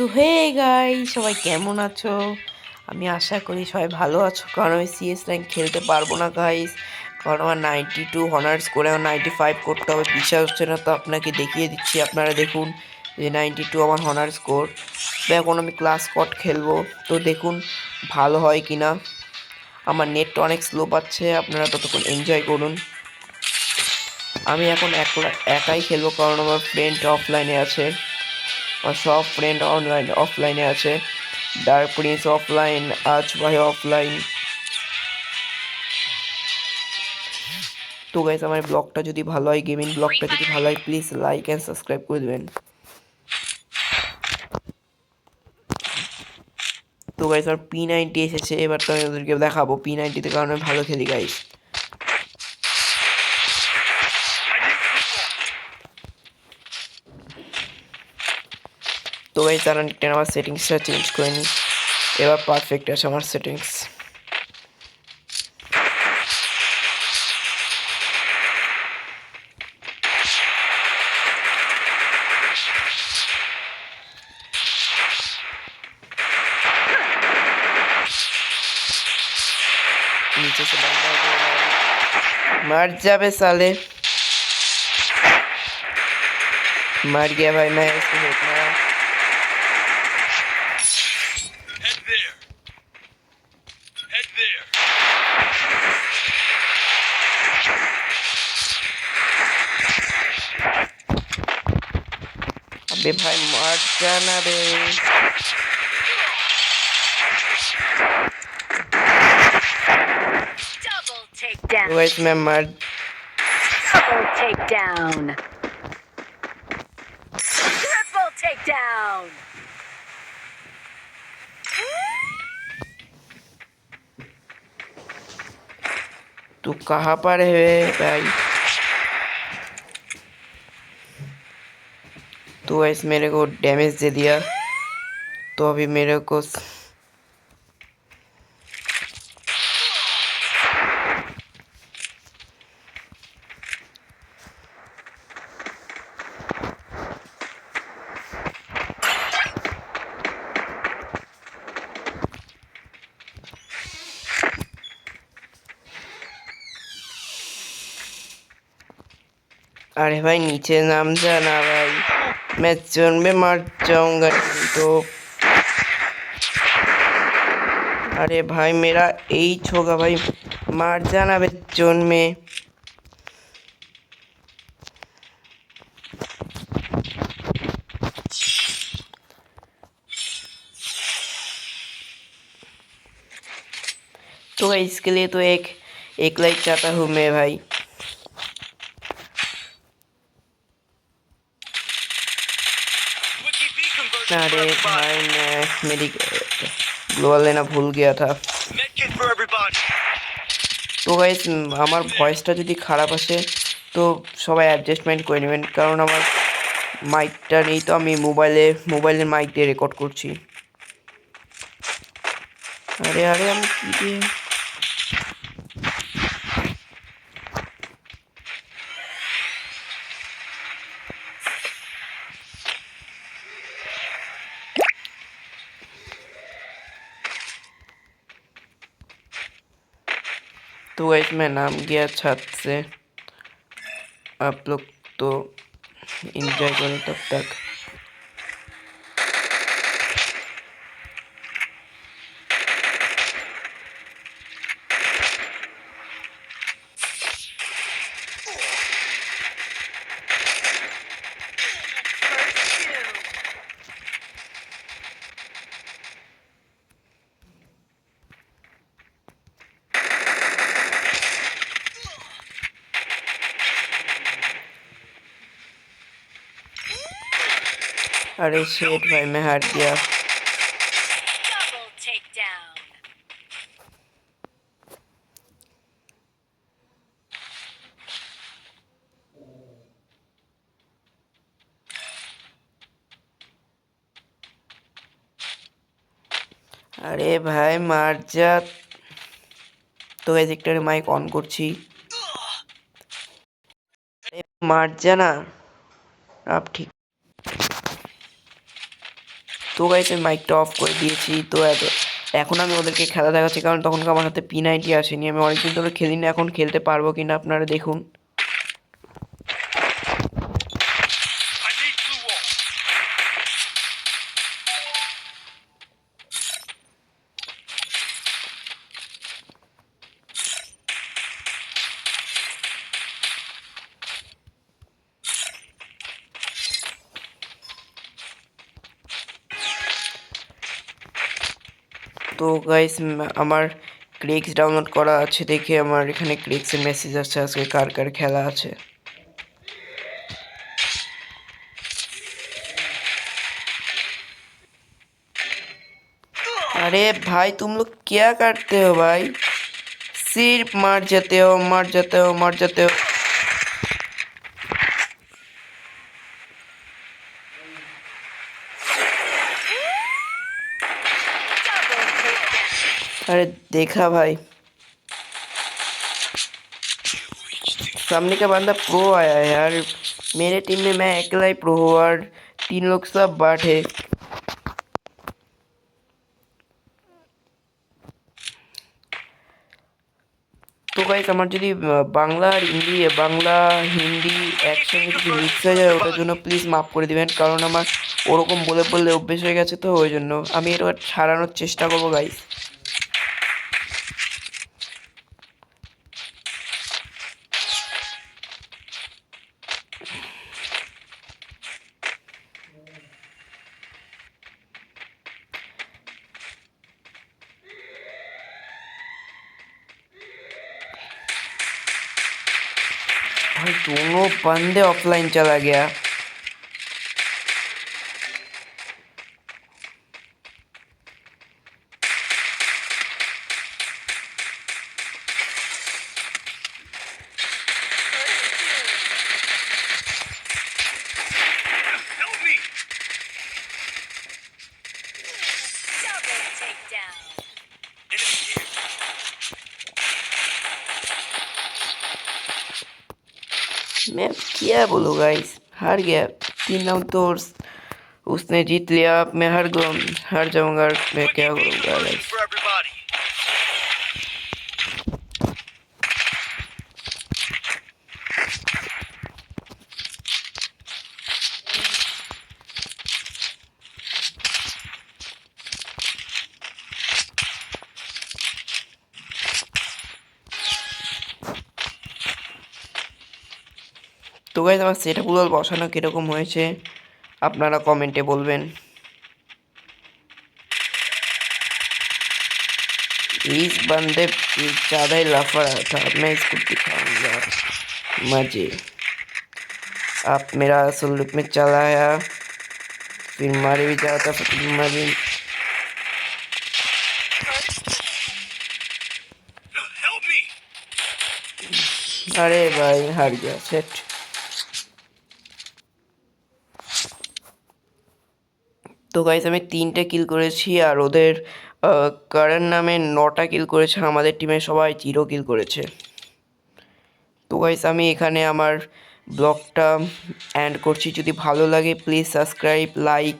তো hey guys, সবাই কেমন আছো? আমি আশা করি সবাই ভালো আছো, কারণ আমি সিএস র্যাঙ্ক খেলতে পারবো না গাইস। কারণ আমার 92 অনার্স করে আমার 95 করতে হবে, বিশ্বাস হচ্ছে না। তো আপনাকে দেখিয়ে দিচ্ছি, আপনারা দেখুন যে 92 আমার অনার্স স্কোর। তো এখন আমি ক্লাস স্কট খেলবো, তো দেখুন ভালো হয় কি না। আমার নেটটা অনেক স্লো পাচ্ছে, আপনারা ততক্ষণ এনজয় করুন। আমি এখন একাই খেলবো, কারণ আমার ফ্রেন্ড অফলাইনে আছে, আর সব ফ্রেন্ড অফলাইনে আছে। ডার্ক প্রিন্স অফলাইন, আজ ভাই অফলাইন। তো গাইস, আমার ব্লগটা যদি ভালো হয়, গেমিং ব্লগটা যদি ভালো হয়, প্লিজ লাইক অ্যান্ড সাবস্ক্রাইব করে দেবেন। তো গাইস, আমার P90 এসেছে, এবার তো আমি ওদেরকে দেখাবো P90তে, কারণ আমি ভালো খেলি গাইস। তো গাইস, তারা আমার সেটিংসটা চেঞ্জ করে নিই, এবার পারফেক্ট আছে আমার সেটিংস। नीचे से बंदा मर जाबे साले। मर गया भाई मैं, इसको देखना। अबे भाई मर जाना बे। तो इसमें मर Double takedown. Triple takedown. तू कहाँ पर है भाई? तो इस मेरे को डैमेज दे दिया, तो अभी मेरे को अरे भाई नीचे नाम जाना भाई, मैं जोन में मर जाऊंगा तो। अरे भाई मेरा एच होगा भाई, मर जाना बे जोन में। तो भाई इसके लिए तो एक लाइक चाहता हूँ मैं भाई। अरे भाई मैं मेरी ग्लोवाल लेना भूल गया था। তো গাইস, আমার ভয়েসটা যদি খারাপ আসে তো সবাই অ্যাডজাস্টমেন্ট করে নেবেন, কারণ আমার মাইকটা নেই, তো আমি মোবাইলের মাইক দিয়ে রেকর্ড করছি। আরে আরে আমি কি দিয়ে तो गाइस मैं नाम गया छत से। आप लोग तो एंजॉय करो तब तक। अरे शेट भाई, मैं हार गया। Double takedown. আরে ভাই মার যা। তো গাইস একটা মাইক অন করছি, মার যা না। आप ठीक তো গাইস আমি মাইকটা অফ করে দিয়েছি। তো এখন আমি ওদেরকে খেলা দেখাচ্ছি, কারণ তখন আমার হাতে P90 আসেনি। আমি অনেকদিন ধরে খেলি না, এখন খেলতে পারবো কিনা আপনারা দেখুন। তো গাইস আমার ক্রিক্স ডাউনলোড করা আছে দেখে আমার এখানে ক্রিক্সের মেসেজ আসছে আজকে কার কার খেলা আছে। अरे भाई तुम लोग क्या करते हो भाई, सिर्फ मर जाते हो मर जाते हो मर जाते हो। Double takedown. अरे देखा भाई, सामने का बंदा प्रो आया है यार, मेरे टीम में मैं अकेला ही प्रो हूँ और 3 लोग सब बाट है। তো গাইস আমার যদি বাংলা আর হিন্দি একসঙ্গে যদি মিক্স হয়ে যায় ওটার জন্য প্লিজ মাফ করে দিবেন, কারণ আমার ওরকম বলে বললে অভ্যেস হয়ে গেছে, তো ওই জন্য আমি এটা সারানোর চেষ্টা করবো গাইস। भाई दोनों बंदे ऑफलाइन चला गया। Double takedown. मैं अब क्या बोलूँ गाइस, हार गया 3 राउंड तो उसने जीत लिया, अब मैं हार जाऊंगा, मैं क्या करूँगा गाइस। তো গাইস আমার সেটআপগুলো বসানো কীরকম হয়েছে আপনারা কমেন্টে বলবেন। इस बंदे ज़्यादा ही लाफड़ा था, मैं इसको दिखाऊंगा मजे। आप मेरा असल लुक में चला आया, फिर मारे भी जाता फिर मारे। अरे भाई हार गया सेट। তো গাইস আমি 3টে কিল করেছি আর ওদের কারণ নামে 9টা কিল করেছে, আমাদের টিমে সবাই 0 কিল করেছে। তো গাইস আমি এখানে আমার ব্লগটা এন্ড করছি। যদি ভালো লাগে প্লিজ সাবস্ক্রাইব লাইক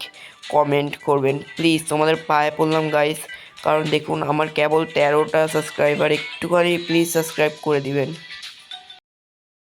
কমেন্ট করবেন প্লিজ, তোমাদের পায়ে পড়লাম গাইস, কারণ দেখুন আমার কেবল 13টা সাবস্ক্রাইবার, একটুখানি প্লিজ সাবস্ক্রাইব করে দিবেন।